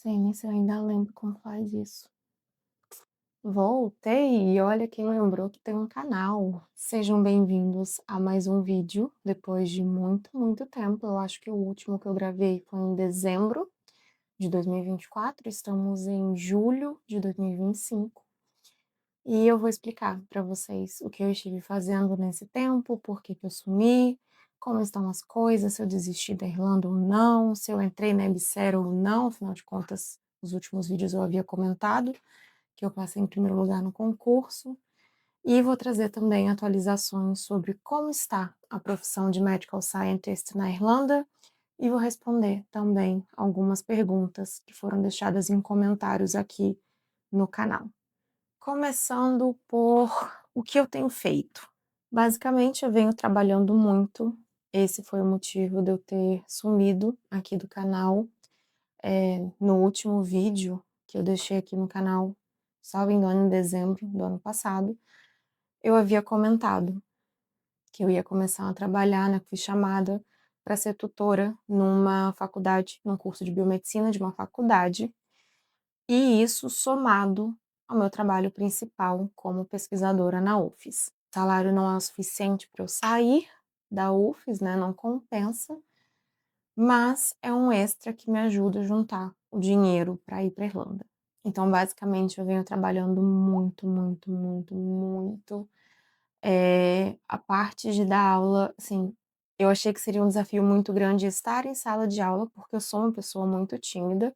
Sei nem se eu ainda lembro como faz isso. Voltei e olha quem lembrou que tem um canal. Sejam bem-vindos a mais um vídeo, depois de muito, muito tempo. Eu acho que o último que eu gravei foi em dezembro de 2024, estamos em julho de 2025. E eu vou explicar para vocês o que eu estive fazendo nesse tempo, por que que eu sumi, como estão as coisas, se eu desisti da Irlanda ou não, se eu entrei na EBSERH ou não, afinal de contas, nos últimos vídeos eu havia comentado que eu passei em primeiro lugar no concurso, e vou trazer também atualizações sobre como está a profissão de Medical Scientist na Irlanda, e vou responder também algumas perguntas que foram deixadas em comentários aqui no canal. Começando por o que eu tenho feito. Basicamente, eu venho trabalhando muito. Esse foi o motivo de eu ter sumido aqui do canal. No último vídeo que eu deixei aqui no canal, salvo engano, em dezembro do ano passado, eu havia comentado que eu ia começar a trabalhar, né? Fui chamada para ser tutora numa faculdade, num curso de biomedicina de uma faculdade, e isso somado ao meu trabalho principal como pesquisadora na UFES. O salário não é o suficiente para eu sair da UFES, né, não compensa, mas é um extra que me ajuda a juntar o dinheiro para ir para Irlanda. Então, basicamente, eu venho trabalhando muito, muito, muito, muito. A parte de dar aula, assim, eu achei que seria um desafio muito grande estar em sala de aula, porque eu sou uma pessoa muito tímida,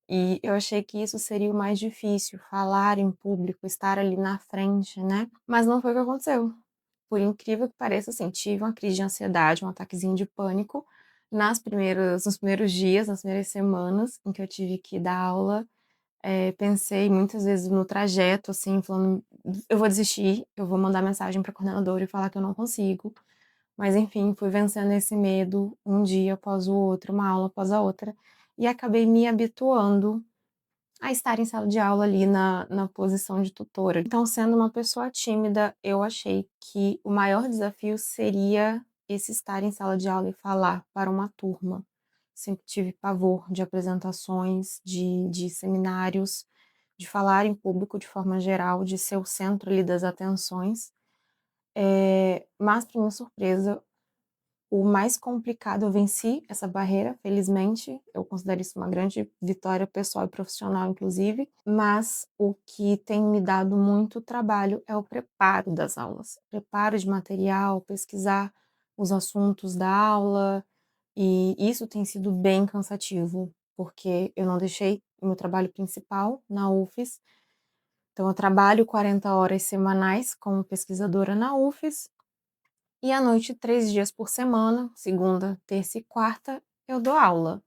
e eu achei que isso seria o mais difícil, falar em público, estar ali na frente, né, mas não foi o que aconteceu. Por incrível que pareça, assim, tive uma crise de ansiedade, um ataquezinho de pânico nos primeiros dias, nas primeiras semanas em que eu tive que dar aula. Pensei muitas vezes no trajeto, assim, falando: "Eu vou desistir, eu vou mandar mensagem para a coordenadora e falar que eu não consigo". Mas enfim, fui vencendo esse medo, um dia após o outro, uma aula após a outra, e acabei me habituando a estar em sala de aula ali na posição de tutora. Então, sendo uma pessoa tímida, eu achei que o maior desafio seria esse estar em sala de aula e falar para uma turma. Sempre tive pavor de apresentações, de seminários, de falar em público de forma geral, de ser o centro ali das atenções. Mas, para minha surpresa, o mais complicado eu venci essa barreira, felizmente, eu considero isso uma grande vitória pessoal e profissional inclusive, mas o que tem me dado muito trabalho é o preparo das aulas, preparo de material, pesquisar os assuntos da aula, e isso tem sido bem cansativo, porque eu não deixei o meu trabalho principal na UFES, então eu trabalho 40 horas semanais como pesquisadora na UFES, e à noite, 3 dias por semana, segunda, terça e quarta, eu dou aula.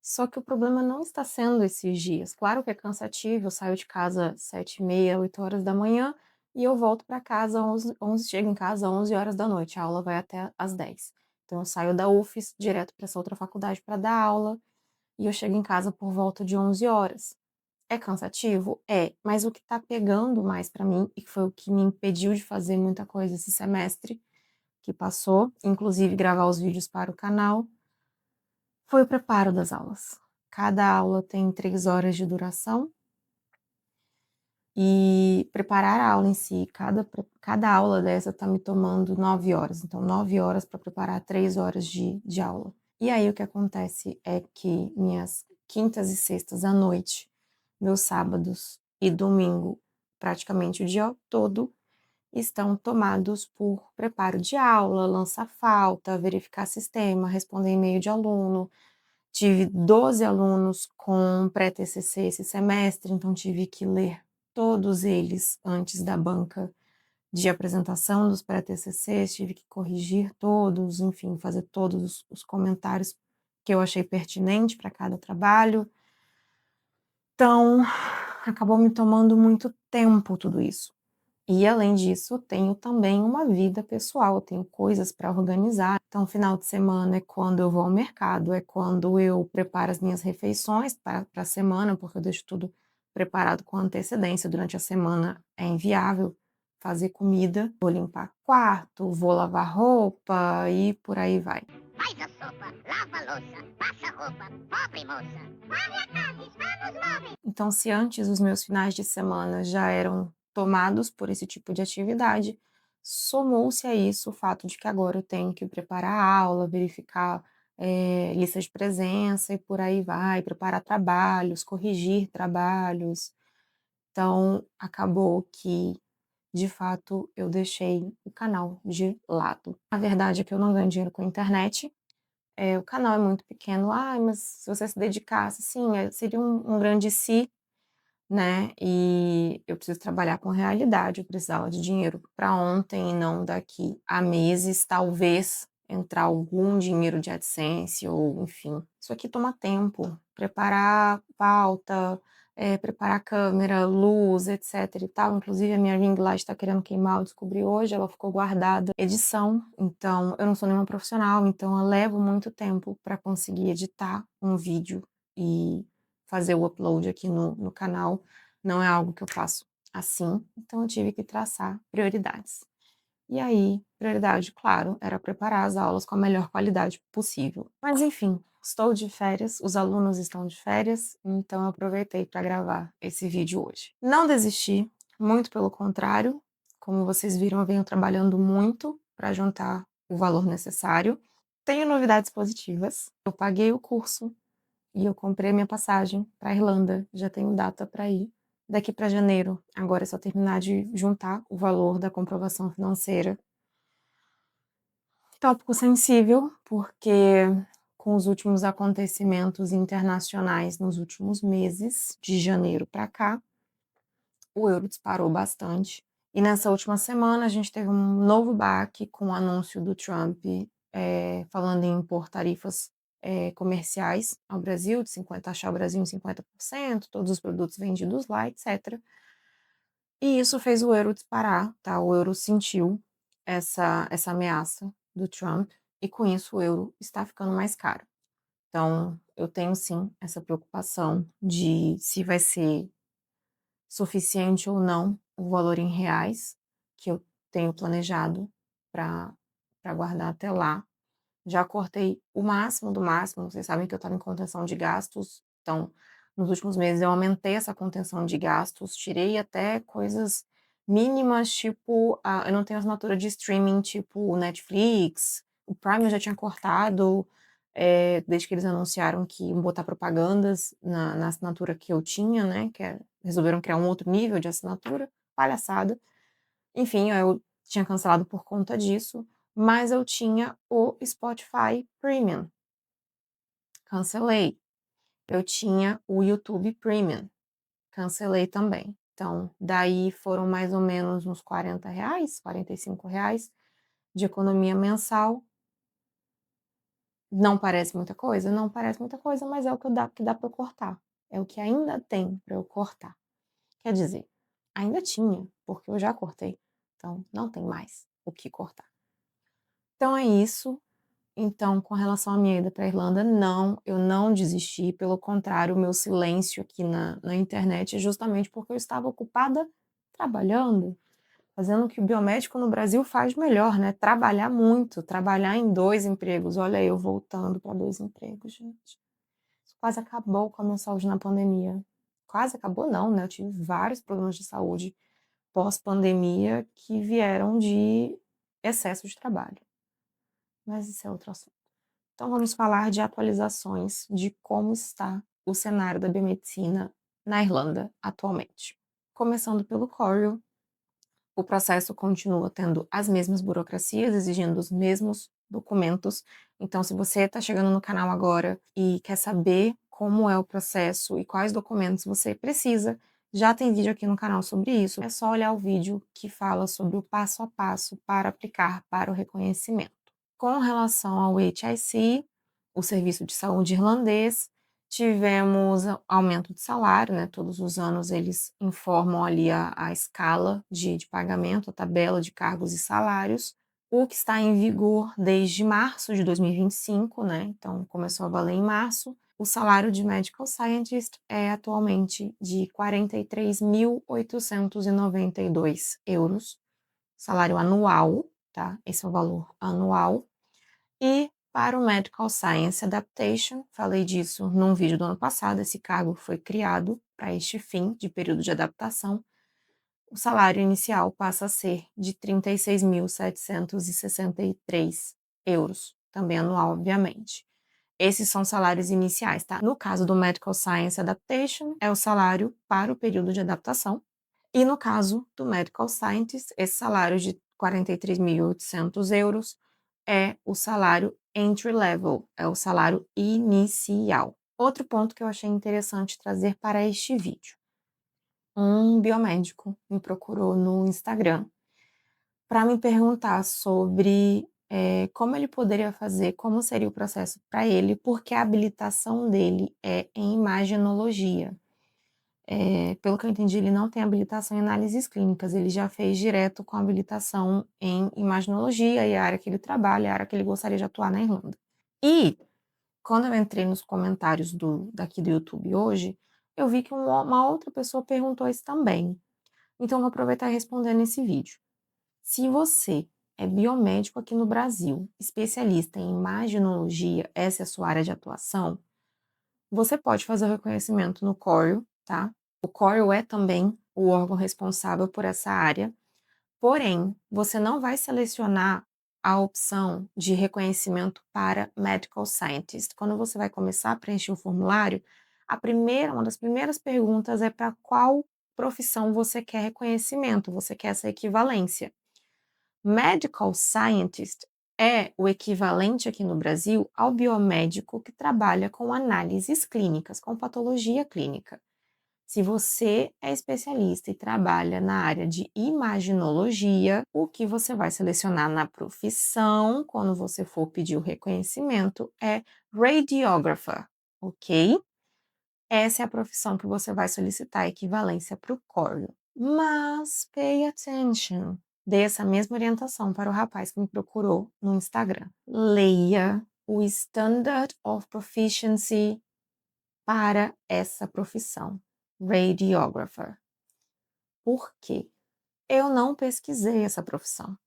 Só que o problema não está sendo esses dias. Claro que é cansativo, eu saio de casa 7h30, 8 horas da manhã, e eu volto para casa 11, chego em casa 11 horas da noite, a aula vai até às 10. Então eu saio da UFES direto para essa outra faculdade para dar aula, e eu chego em casa por volta de 11 horas. É cansativo? É, mas o que está pegando mais para mim, e que foi o que me impediu de fazer muita coisa esse semestre, que passou, inclusive gravar os vídeos para o canal, foi o preparo das aulas. Cada aula tem 3 horas de duração, e preparar a aula em si, cada aula dessa está me tomando 9 horas, então 9 horas para preparar 3 horas de aula. E aí o que acontece é que minhas quintas e sextas à noite, meus sábados e domingo, praticamente o dia todo, estão tomados por preparo de aula, lançar falta, verificar sistema, responder e-mail de aluno. Tive 12 alunos com pré-TCC esse semestre, então tive que ler todos eles antes da banca de apresentação dos pré-TCCs, tive que corrigir todos, enfim, fazer todos os comentários que eu achei pertinente para cada trabalho. Então, acabou me tomando muito tempo tudo isso. E além disso, tenho também uma vida pessoal, eu tenho coisas para organizar. Então, final de semana é quando eu vou ao mercado, é quando eu preparo as minhas refeições para a semana, porque eu deixo tudo preparado com antecedência. Durante a semana é inviável fazer comida. Vou limpar quarto, vou lavar roupa e por aí vai. Faz a sopa, lava a louça, passa a roupa, pobre moça. Varre a casa, está nos móveis. Então, se antes os meus finais de semana já eram tomados por esse tipo de atividade, somou-se a isso o fato de que agora eu tenho que preparar a aula, verificar, lista de presença e por aí vai, preparar trabalhos, corrigir trabalhos. Então, acabou que, de fato, eu deixei o canal de lado. A verdade é que eu não ganho dinheiro com a internet, o canal é muito pequeno. "Ai, mas se você se dedicasse", sim, seria um grande "se", né, e eu preciso trabalhar com realidade, eu precisava de dinheiro para ontem e não daqui a meses, talvez entrar algum dinheiro de AdSense ou enfim. Isso aqui toma tempo, preparar pauta, preparar câmera, luz, etc e tal, inclusive a minha ring light está querendo queimar, eu descobri hoje, ela ficou guardada. Edição, então eu não sou nenhuma profissional, então eu levo muito tempo para conseguir editar um vídeo e fazer o upload aqui no canal, não é algo que eu faço assim, então eu tive que traçar prioridades. E aí, prioridade, claro, era preparar as aulas com a melhor qualidade possível. Mas enfim, estou de férias, os alunos estão de férias, então eu aproveitei para gravar esse vídeo hoje. Não desisti, muito pelo contrário, como vocês viram, eu venho trabalhando muito para juntar o valor necessário. Tenho novidades positivas. Eu paguei o curso e eu comprei a minha passagem para Irlanda, já tenho data para ir. Daqui para janeiro, agora é só terminar de juntar o valor da comprovação financeira. Tópico sensível, porque com os últimos acontecimentos internacionais nos últimos meses, de janeiro para cá, o euro disparou bastante. E nessa última semana a gente teve um novo baque com o anúncio do Trump, falando em impor tarifas comerciais ao Brasil, de 50, taxar o Brasil em 50%, todos os produtos vendidos lá, etc. E isso fez o euro disparar, tá? O euro sentiu essa ameaça do Trump, e com isso o euro está ficando mais caro. Então, eu tenho sim essa preocupação de se vai ser suficiente ou não o valor em reais que eu tenho planejado para guardar até lá. Já cortei o máximo do máximo, vocês sabem que eu estava em contenção de gastos, então nos últimos meses eu aumentei essa contenção de gastos, tirei até coisas mínimas, tipo, eu não tenho assinatura de streaming tipo o Netflix, o Prime eu já tinha cortado, desde que eles anunciaram que iam botar propagandas na assinatura que eu tinha, né, resolveram criar um outro nível de assinatura, palhaçada. Enfim, eu tinha cancelado por conta disso, mas eu tinha o Spotify Premium, cancelei. Eu tinha o YouTube Premium, cancelei também. Então, daí foram mais ou menos uns R$ 40, R$ 45 de economia mensal. Não parece muita coisa? Não parece muita coisa, mas é o que dá para eu cortar. É o que ainda tem para eu cortar. Quer dizer, ainda tinha, porque eu já cortei. Então, não tem mais o que cortar. Então é isso. Então, com relação à minha ida para a Irlanda, não, eu não desisti, pelo contrário, o meu silêncio aqui na internet é justamente porque eu estava ocupada trabalhando, fazendo o que o biomédico no Brasil faz melhor, né? Trabalhar muito, trabalhar em 2 empregos. Olha eu voltando para 2 empregos, gente. Isso quase acabou com a minha saúde na pandemia. Quase acabou não, né? Eu tive vários problemas de saúde pós-pandemia que vieram de excesso de trabalho. Mas isso é outro assunto. Então vamos falar de atualizações de como está o cenário da biomedicina na Irlanda atualmente. Começando pelo Coriel, o processo continua tendo as mesmas burocracias, exigindo os mesmos documentos. Então, se você está chegando no canal agora e quer saber como é o processo e quais documentos você precisa, já tem vídeo aqui no canal sobre isso. É só olhar o vídeo que fala sobre o passo a passo para aplicar para o reconhecimento. Com relação ao HIC, o Serviço de Saúde Irlandês, tivemos aumento de salário, né? Todos os anos eles informam ali a escala de pagamento, a tabela de cargos e salários, o que está em vigor desde março de 2025, né? Então começou a valer em março. O salário de Medical Scientist é atualmente de 43.892 euros, salário anual, tá? Esse é o valor anual. E Para o Medical Science Adaptation, falei disso num vídeo do ano passado, esse cargo foi criado para este fim de período de adaptação. O salário inicial passa a ser de 36.763 euros, também anual, obviamente. Esses são salários iniciais, tá? No caso do Medical Science Adaptation, é o salário para o período de adaptação. E no caso do Medical Scientist, esse salário de 43.800 euros é o salário entry level, é o salário inicial. Outro ponto que eu achei interessante trazer para este vídeo. Um biomédico me procurou no Instagram para me perguntar sobre como ele poderia fazer, como seria o processo para ele, porque a habilitação dele é em imagenologia. Pelo que eu entendi, ele não tem habilitação em análises clínicas, ele já fez direto com habilitação em imagenologia, e a área que ele trabalha, a área que ele gostaria de atuar na Irlanda. E quando eu entrei nos comentários daqui do YouTube hoje, eu vi que uma outra pessoa perguntou isso também. Então, eu vou aproveitar e responder nesse vídeo. Se você é biomédico aqui no Brasil, especialista em imagenologia, essa é a sua área de atuação, você pode fazer o reconhecimento no CORIO, tá? O CORIO é também o órgão responsável por essa área, porém, você não vai selecionar a opção de reconhecimento para Medical Scientist. Quando você vai começar a preencher o formulário, uma das primeiras perguntas é para qual profissão você quer reconhecimento, você quer essa equivalência. Medical Scientist é o equivalente aqui no Brasil ao biomédico que trabalha com análises clínicas, com patologia clínica. Se você é especialista e trabalha na área de imaginologia, o que você vai selecionar na profissão, quando você for pedir o reconhecimento, é radiographer, ok? Essa é a profissão que você vai solicitar a equivalência para o CORIO. Mas, pay attention, dê essa mesma orientação para o rapaz que me procurou no Instagram. Leia o Standard of Proficiency para essa profissão, radiographer. Por quê? Eu não pesquisei essa profissão.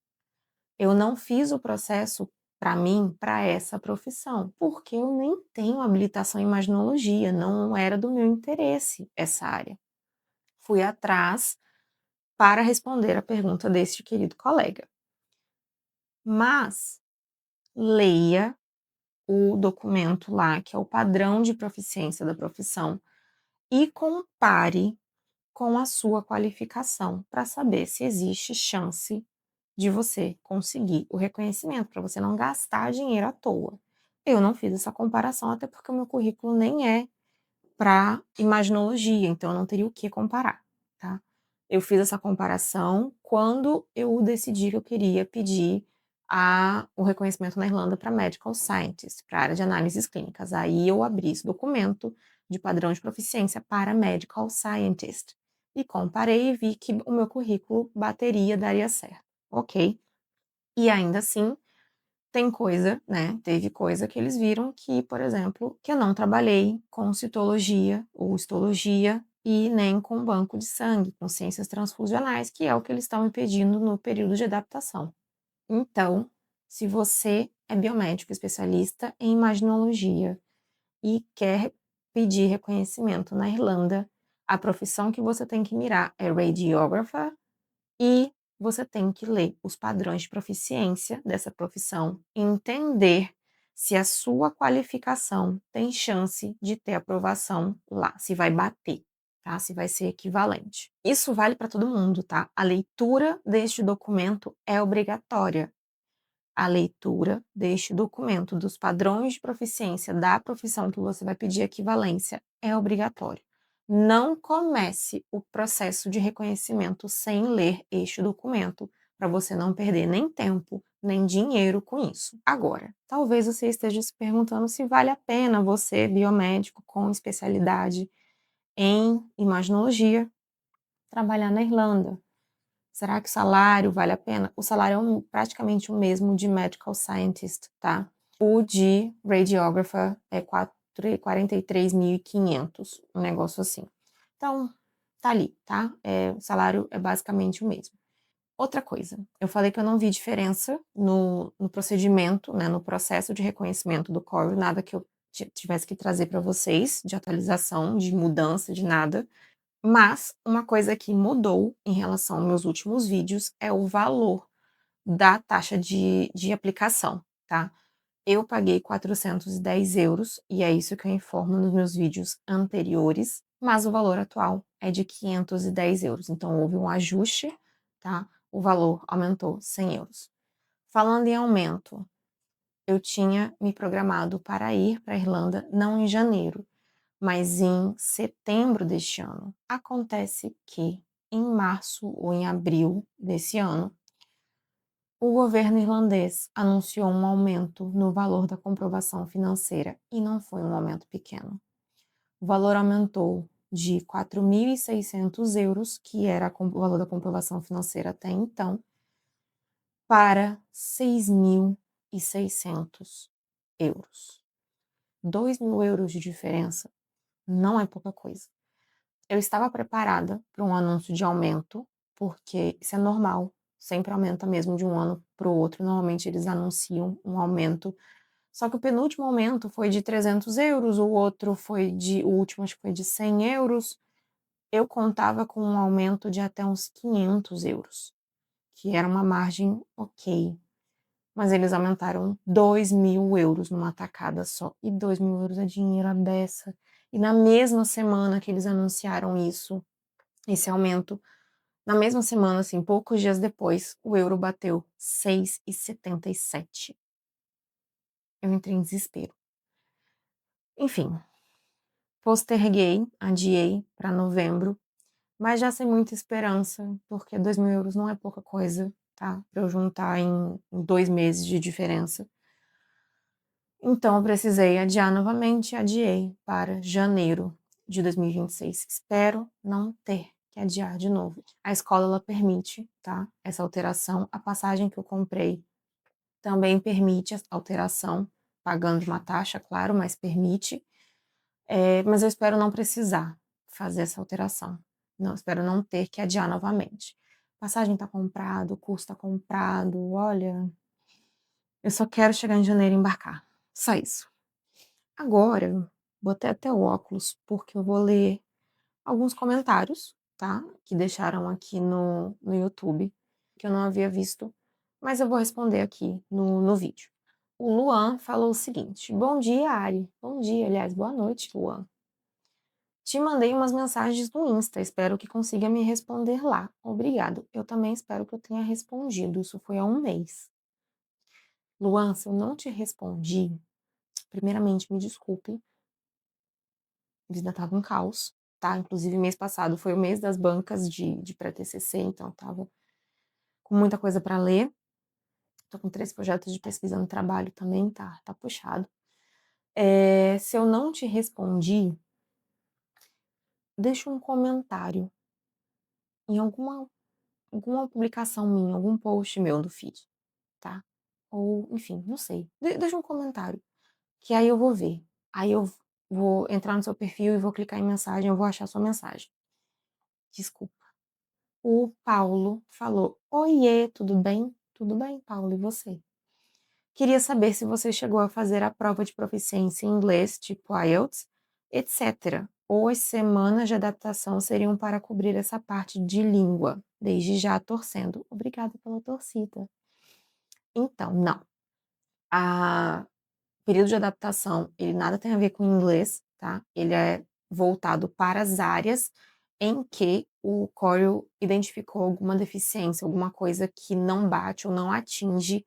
Eu não fiz o processo para mim, para essa profissão, porque eu nem tenho habilitação em imaginologia, não era do meu interesse essa área. Fui atrás para responder a pergunta deste querido colega. Mas leia o documento lá, que é o padrão de proficiência da profissão, e compare com a sua qualificação para saber se existe chance de você conseguir o reconhecimento, para você não gastar dinheiro à toa. Eu não fiz essa comparação, até porque o meu currículo nem é para imaginologia, então eu não teria o que comparar, tá? Eu fiz essa comparação quando eu decidi que eu queria pedir o reconhecimento na Irlanda para Medical Scientist, para a área de análises clínicas. Aí eu abri esse documento de padrão de proficiência para Medical Scientist e comparei e vi que o meu currículo bateria, daria certo, ok? E ainda assim, tem coisa, né? Teve coisa que eles viram que, por exemplo, que eu não trabalhei com citologia ou histologia e nem com banco de sangue, com ciências transfusionais, que é o que eles estão me pedindo no período de adaptação. Então, se você é biomédico especialista em imaginologia e quer pedir reconhecimento na Irlanda, a profissão que você tem que mirar é radiographer e você tem que ler os padrões de proficiência dessa profissão e entender se a sua qualificação tem chance de ter aprovação lá, se vai bater, tá? Se vai ser equivalente. Isso vale para todo mundo, tá? A leitura deste documento é obrigatória. A leitura deste documento dos padrões de proficiência da profissão que você vai pedir equivalência é obrigatório. Não comece o processo de reconhecimento sem ler este documento, para você não perder nem tempo, nem dinheiro com isso. Agora, talvez você esteja se perguntando se vale a pena você, biomédico com especialidade em imaginologia, trabalhar na Irlanda. Será que o salário vale a pena? O salário é praticamente o mesmo de medical scientist, tá? O de radiographer é 43.500, um negócio assim. Então, tá ali, tá? O salário é basicamente o mesmo. Outra coisa, eu falei que eu não vi diferença no procedimento, né, no processo de reconhecimento do Corel, nada que eu tivesse que trazer para vocês, de atualização, de mudança, de nada. Mas uma coisa que mudou em relação aos meus últimos vídeos é o valor da taxa de aplicação, tá? Eu paguei 410 € e é isso que eu informo nos meus vídeos anteriores, mas o valor atual é de 510 €. Então houve um ajuste, tá? O valor aumentou 100 €. Falando em aumento, eu tinha me programado para ir para a Irlanda não em janeiro, mas em setembro deste ano. Acontece que em março ou em abril desse ano, o governo irlandês anunciou um aumento no valor da comprovação financeira e não foi um aumento pequeno. O valor aumentou de 4.600 €, que era o valor da comprovação financeira até então, para 6.600 €. 2.000 € de diferença não é pouca coisa. Eu estava preparada para um anúncio de aumento, porque isso é normal, sempre aumenta mesmo de um ano para o outro, normalmente eles anunciam um aumento, só que o penúltimo aumento foi de 300 €, o último acho que foi de 100 €, eu contava com um aumento de até uns 500 €, que era uma margem ok, mas eles aumentaram 2.000 € numa tacada só, e 2.000 € é dinheiro à beça, e na mesma semana que eles anunciaram isso, esse aumento, na mesma semana, assim, poucos dias depois, o euro bateu 6,77. Eu entrei em desespero. Enfim, posterguei, adiei para novembro, mas já sem muita esperança, porque 2.000 € não é pouca coisa, tá? Para eu juntar em 2 meses de diferença. Então eu precisei adiar novamente, adiei para janeiro de 2026. Espero não ter que adiar de novo. A escola ela permite, tá, essa alteração. A passagem que eu comprei também permite essa alteração, pagando uma taxa, claro, mas permite. Mas eu espero não precisar fazer essa alteração. Não, espero não ter que adiar novamente. Passagem está comprado, o curso está comprado, olha, eu só quero chegar em janeiro e embarcar. Só isso. Agora, botei até o óculos, porque eu vou ler alguns comentários, tá? Que deixaram aqui no YouTube, que eu não havia visto, mas eu vou responder aqui no vídeo. O Luan falou o seguinte: bom dia, Ari. Bom dia, aliás, boa noite, Luan. Te mandei umas mensagens no Insta, espero que consiga me responder lá. Obrigado. Eu também espero que eu tenha respondido, isso foi há um mês. Luan, se eu não te respondi, primeiramente me desculpe, a vida tava um caos, tá? Inclusive, mês passado foi o mês das bancas de pré-TCC, então tava com muita coisa para ler. Tô com 3 projetos de pesquisa no trabalho também, tá puxado. Se eu não te respondi, deixa um comentário em alguma publicação minha, algum post meu do feed, tá? Ou, enfim, não sei. Deixa um comentário, que aí eu vou ver. Aí eu vou entrar no seu perfil e vou clicar em mensagem, eu vou achar sua mensagem. Desculpa. O Paulo falou: oiê, tudo bem? Tudo bem, Paulo, e você? Queria saber se você chegou a fazer a prova de proficiência em inglês, tipo IELTS, etc. Ou as semanas de adaptação seriam para cobrir essa parte de língua. Desde já torcendo. Obrigada pela torcida. Então, não. A período de adaptação, ele nada tem a ver com inglês, tá? Ele é voltado para as áreas em que o Corel identificou alguma deficiência, alguma coisa que não bate ou não atinge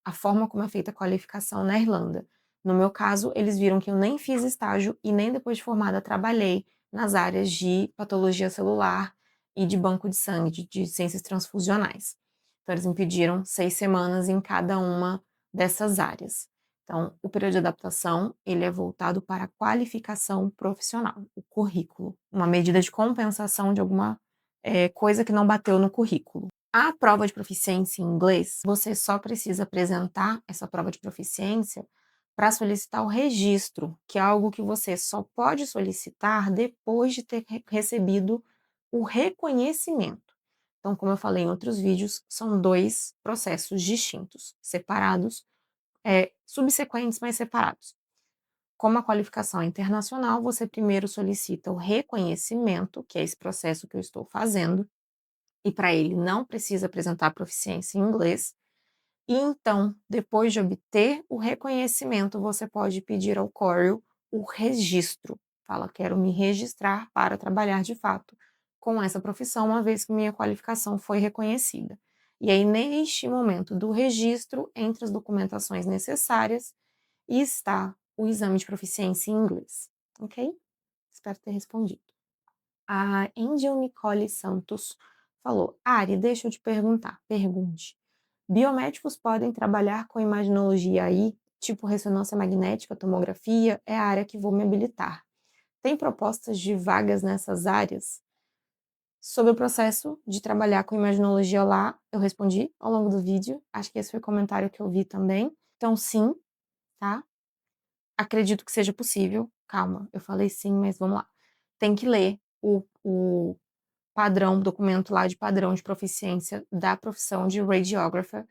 a forma como é feita a qualificação na Irlanda. No meu caso, eles viram que eu nem fiz estágio e nem depois de formada trabalhei nas áreas de patologia celular e de banco de sangue, de ciências transfusionais. Então, eles me pediram 6 semanas em cada uma dessas áreas. Então, o período de adaptação, ele é voltado para a qualificação profissional, o currículo, uma medida de compensação de alguma coisa que não bateu no currículo. A prova de proficiência em inglês, você só precisa apresentar essa prova de proficiência para solicitar o registro, que é algo que você só pode solicitar depois de ter recebido o reconhecimento. Então, como eu falei em outros vídeos, são 2 processos distintos, separados, subsequentes, mas separados. Como a qualificação é internacional, você primeiro solicita o reconhecimento, que é esse processo que eu estou fazendo, e para ele não precisa apresentar proficiência em inglês. E então, depois de obter o reconhecimento, você pode pedir ao Corel o registro. Fala, quero me registrar para trabalhar de fato com essa profissão, uma vez que minha qualificação foi reconhecida. E aí, neste momento do registro, entre as documentações necessárias, está o exame de proficiência em inglês. Ok? Espero ter respondido. A Angel Nicole Santos falou: Ari, deixa eu te perguntar. Pergunte. Biomédicos podem trabalhar com imaginologia aí, tipo ressonância magnética, tomografia, é a área que vou me habilitar. Tem propostas de vagas nessas áreas? Sobre o processo de trabalhar com imaginologia lá, eu respondi ao longo do vídeo. Acho que esse foi o comentário que eu vi também. Então, sim, tá? Acredito que seja possível. Calma, eu falei sim, mas vamos lá. Tem que ler o padrão, documento lá de padrão de proficiência da profissão de radiographer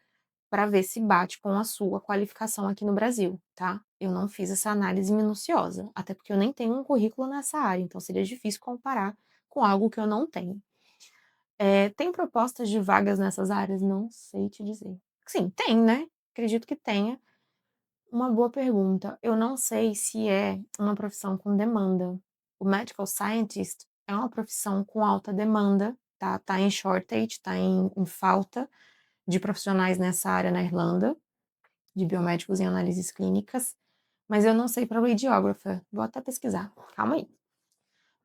para ver se bate com a sua qualificação aqui no Brasil, tá? Eu não fiz essa análise minuciosa, até porque eu nem tenho um currículo nessa área, então seria difícil comparar com algo que eu não tenho. Tem propostas de vagas nessas áreas? Não sei te dizer. Sim, tem, né? Acredito que tenha. Uma boa pergunta. Eu não sei se é uma profissão com demanda. O medical scientist é uma profissão com alta demanda, tá? Tá em shortage, tá em falta de profissionais nessa área na Irlanda, de biomédicos em análises clínicas, mas eu não sei para radiographer. Vou até pesquisar. Calma aí.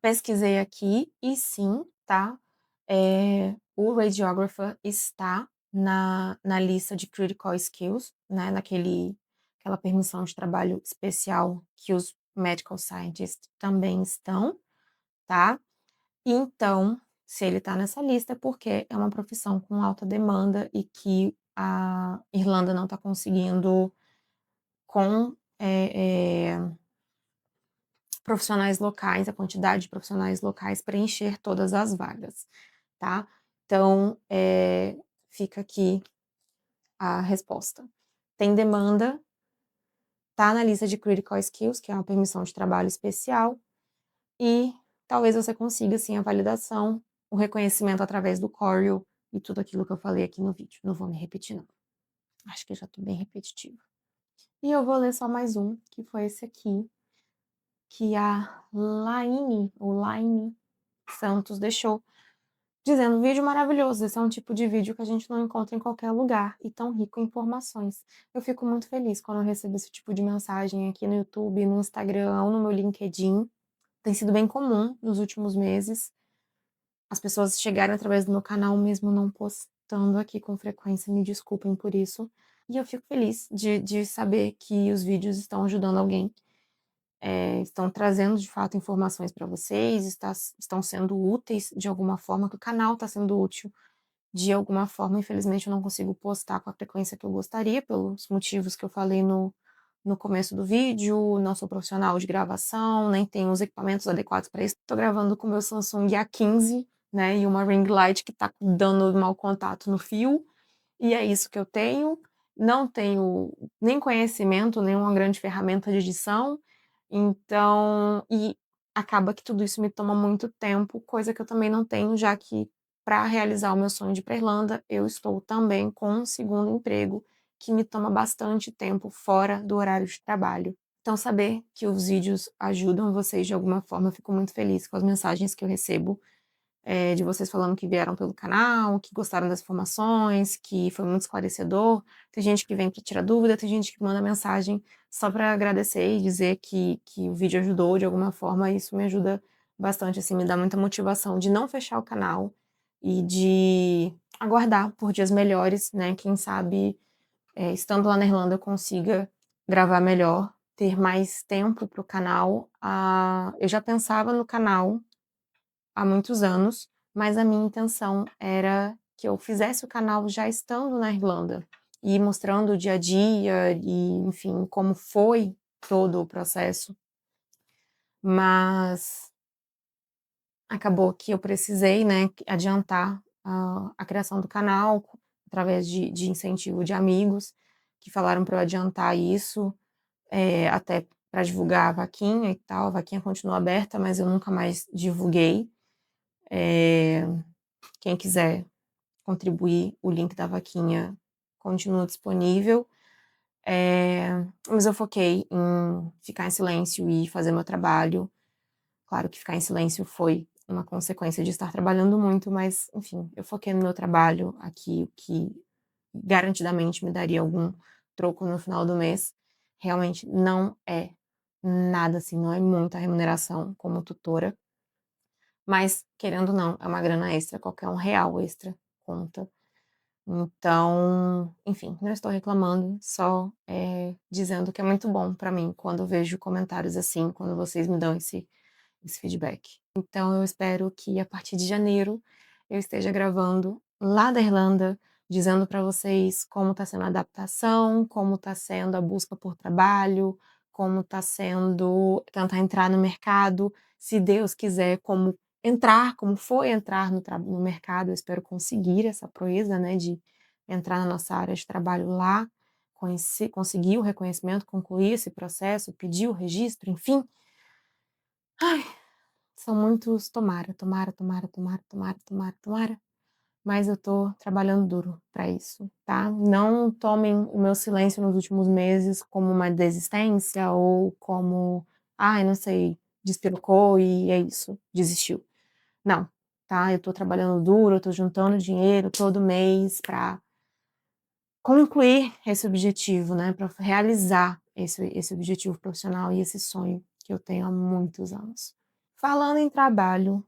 Pesquisei aqui e sim, tá? O radiographer está na lista de critical skills, né? Aquela permissão de trabalho especial que os medical scientists também estão, tá? Então, se ele está nessa lista é porque é uma profissão com alta demanda e que a Irlanda não está conseguindo com profissionais locais, a quantidade de profissionais locais preencher todas as vagas, tá? Então, fica aqui a resposta. Tem demanda, tá na lista de Critical Skills, que é uma permissão de trabalho especial, e talvez você consiga, sim, a validação, o reconhecimento através do Corel e tudo aquilo que eu falei aqui no vídeo. Não vou me repetir, não. Acho que já tô bem repetitiva. E eu vou ler só mais um, que foi esse aqui, que a Laine Santos deixou, dizendo: vídeo maravilhoso, esse é um tipo de vídeo que a gente não encontra em qualquer lugar e tão rico em informações. Eu fico muito feliz quando eu recebo esse tipo de mensagem aqui no YouTube, no Instagram ou no meu LinkedIn. Tem sido bem comum nos últimos meses as pessoas chegarem através do meu canal, mesmo não postando aqui com frequência, me desculpem por isso. E eu fico feliz de saber que os vídeos estão ajudando alguém. Estão trazendo de fato informações para vocês, estão sendo úteis de alguma forma, que o canal está sendo útil de alguma forma. Infelizmente, eu não consigo postar com a frequência que eu gostaria, pelos motivos que eu falei no começo do vídeo. Não sou profissional de gravação, nem tenho os equipamentos adequados para isso. Estou gravando com o meu Samsung A15, né, e uma ring light que está dando mau contato no fio, e é isso que eu tenho. Não tenho nem conhecimento, nem uma grande ferramenta de edição, então, e acaba que tudo isso me toma muito tempo, coisa que eu também não tenho, já que para realizar o meu sonho de ir pra Irlanda, eu estou também com um segundo emprego que me toma bastante tempo fora do horário de trabalho. Então, saber que os vídeos ajudam vocês de alguma forma, eu fico muito feliz com as mensagens que eu recebo, de vocês falando que vieram pelo canal, que gostaram das informações, que foi muito esclarecedor. Tem gente que vem para tirar dúvida, tem gente que manda mensagem só para agradecer e dizer que o vídeo ajudou de alguma forma. E isso me ajuda bastante, assim, me dá muita motivação de não fechar o canal e de aguardar por dias melhores, né? Quem sabe, estando lá na Irlanda, eu consiga gravar melhor, ter mais tempo para o canal. Eu já pensava no canal há muitos anos, mas a minha intenção era que eu fizesse o canal já estando na Irlanda e mostrando o dia a dia e, enfim, como foi todo o processo. Mas acabou que eu precisei, né, adiantar a criação do canal, através de incentivo de amigos, que falaram para eu adiantar isso, até para divulgar a vaquinha e tal. A vaquinha continua aberta, mas eu nunca mais divulguei. Quem quiser contribuir, o link da vaquinha continua disponível. Mas eu foquei em ficar em silêncio e fazer meu trabalho. Claro que ficar em silêncio foi uma consequência de estar trabalhando muito, mas, enfim, eu foquei no meu trabalho aqui, o que garantidamente me daria algum troco no final do mês. Realmente não é nada assim, não é muita remuneração como tutora, mas, querendo ou não, é uma grana extra, qualquer R$ 1 extra conta. Então, enfim, não estou reclamando, só dizendo que é muito bom para mim quando eu vejo comentários assim, quando vocês me dão esse feedback. Então eu espero que a partir de janeiro eu esteja gravando lá da Irlanda, dizendo para vocês como está sendo a adaptação, como está sendo a busca por trabalho, como está sendo tentar entrar no mercado, se Deus quiser, como foi entrar no mercado. Eu espero conseguir essa proeza, né, de entrar na nossa área de trabalho lá, conseguir o reconhecimento, concluir esse processo, pedir o registro, enfim. Ai, são muitos tomara, tomara, tomara, tomara, tomara, tomara, tomara, mas eu tô trabalhando duro pra isso, tá? Não tomem o meu silêncio nos últimos meses como uma desistência ou como, ai, não sei, despirocou e é isso, desistiu. Não, tá? Eu tô trabalhando duro, eu tô juntando dinheiro todo mês pra concluir esse objetivo, né? Pra realizar esse objetivo profissional e esse sonho que eu tenho há muitos anos. Falando em trabalho,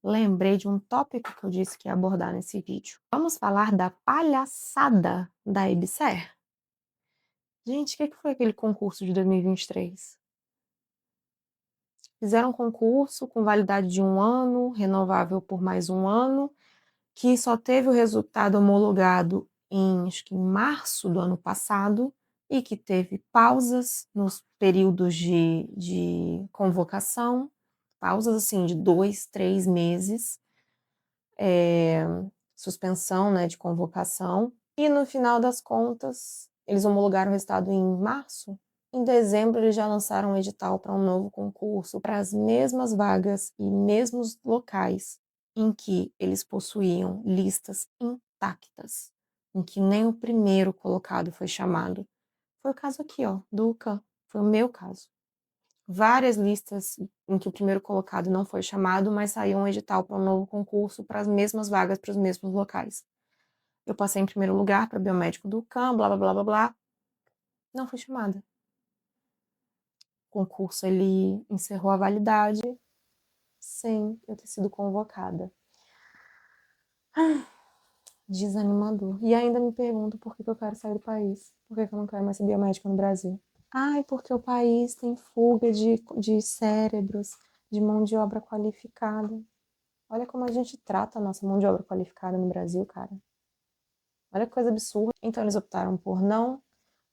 lembrei de um tópico que eu disse que ia abordar nesse vídeo. Vamos falar da palhaçada da EBSER? Gente, o que foi aquele concurso de 2023? Fizeram um concurso com validade de 1 ano, renovável por mais 1 ano, que só teve o resultado homologado acho que em março do ano passado, e que teve pausas nos períodos de convocação, pausas assim de 2, 3 meses, suspensão, né, de convocação, e no final das contas, eles homologaram o resultado em março. Em dezembro, eles já lançaram um edital para um novo concurso, para as mesmas vagas e mesmos locais em que eles possuíam listas intactas, em que nem o primeiro colocado foi chamado. Foi o caso aqui, ó, do UCAM, foi o meu caso. Várias listas em que o primeiro colocado não foi chamado, mas saiu um edital para um novo concurso para as mesmas vagas, para os mesmos locais. Eu passei em primeiro lugar para biomédico do UCAM, blá, blá, blá, blá, blá. Não fui chamada. O concurso, ele encerrou a validade sem eu ter sido convocada. Desanimador. E ainda me pergunto por que eu quero sair do país. Por que eu não quero mais ser biomédica no Brasil? Ai, porque o país tem fuga de cérebros, de mão de obra qualificada. Olha como a gente trata a nossa mão de obra qualificada no Brasil, cara. Olha que coisa absurda. Então eles optaram por não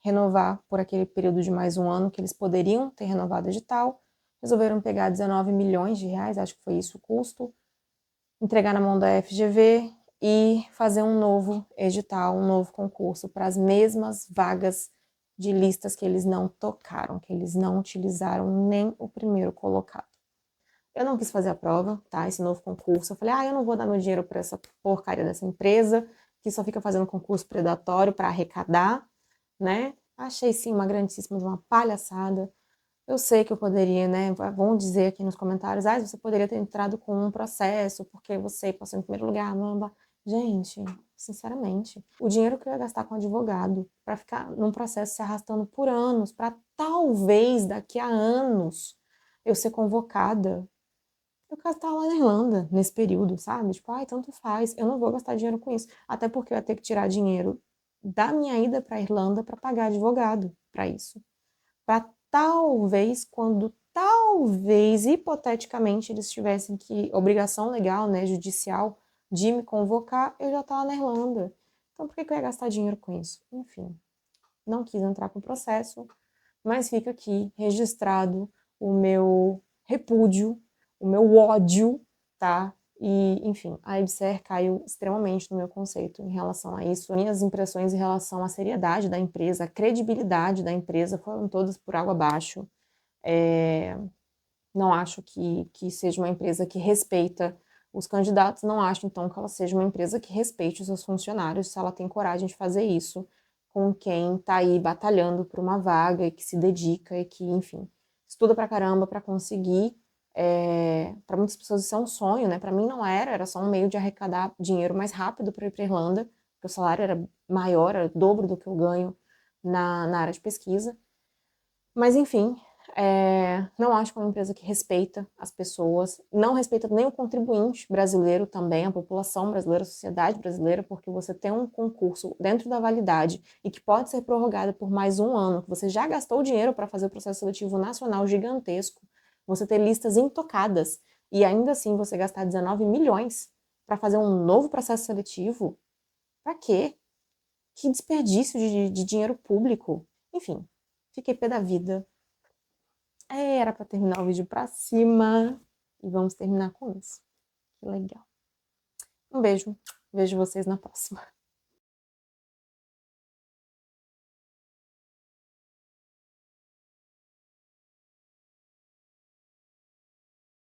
renovar por aquele período de mais 1 ano que eles poderiam ter renovado o edital. Resolveram pegar 19 milhões de reais, acho que foi isso o custo, entregar na mão da FGV e fazer um novo edital, um novo concurso para as mesmas vagas de listas que eles não tocaram, que eles não utilizaram nem o primeiro colocado. Eu não quis fazer a prova, tá? Esse novo concurso. Eu falei, eu não vou dar meu dinheiro para essa porcaria dessa empresa, que só fica fazendo concurso predatório para arrecadar, né? Achei, sim, uma grandíssima de uma palhaçada. Eu sei que eu poderia, né? Vão dizer aqui nos comentários, você poderia ter entrado com um processo, porque você passou em primeiro lugar, blá, blá. Gente, sinceramente, o dinheiro que eu ia gastar com advogado para ficar num processo se arrastando por anos, para talvez daqui a anos eu ser convocada. Eu quero estar lá na Irlanda nesse período, sabe? Tipo, tanto faz, eu não vou gastar dinheiro com isso. Até porque eu ia ter que tirar dinheiro da minha ida para a Irlanda para pagar advogado para isso. Para talvez, quando talvez, hipoteticamente, eles tivessem que, obrigação legal, né, judicial, de me convocar, eu já estava na Irlanda. Então, por que eu ia gastar dinheiro com isso? Enfim, não quis entrar com o processo, mas fica aqui registrado o meu repúdio, o meu ódio, tá? E, enfim, a EBSER caiu extremamente no meu conceito em relação a isso. Minhas impressões em relação à seriedade da empresa, a credibilidade da empresa foram todas por água abaixo. Não acho que seja uma empresa que respeita os candidatos, não acho, então, que ela seja uma empresa que respeite os seus funcionários, se ela tem coragem de fazer isso com quem tá aí batalhando por uma vaga e que se dedica e que, enfim, estuda pra caramba pra conseguir. Para muitas pessoas isso é um sonho, né? Para mim não era só um meio de arrecadar dinheiro mais rápido para ir para Irlanda, porque o salário era maior, era o dobro do que eu ganho na área de pesquisa. Mas, enfim, não acho que é uma empresa que respeita as pessoas, não respeita nem o contribuinte brasileiro também, a população brasileira, a sociedade brasileira, porque você tem um concurso dentro da validade e que pode ser prorrogado por mais um ano, que você já gastou dinheiro para fazer o processo seletivo nacional gigantesco, você ter listas intocadas e ainda assim você gastar 19 milhões para fazer um novo processo seletivo, para quê? Que desperdício de dinheiro público. Enfim, fiquei pé da vida. Era pra terminar o vídeo pra cima. E vamos terminar com isso. Que legal. Um beijo. Vejo vocês na próxima.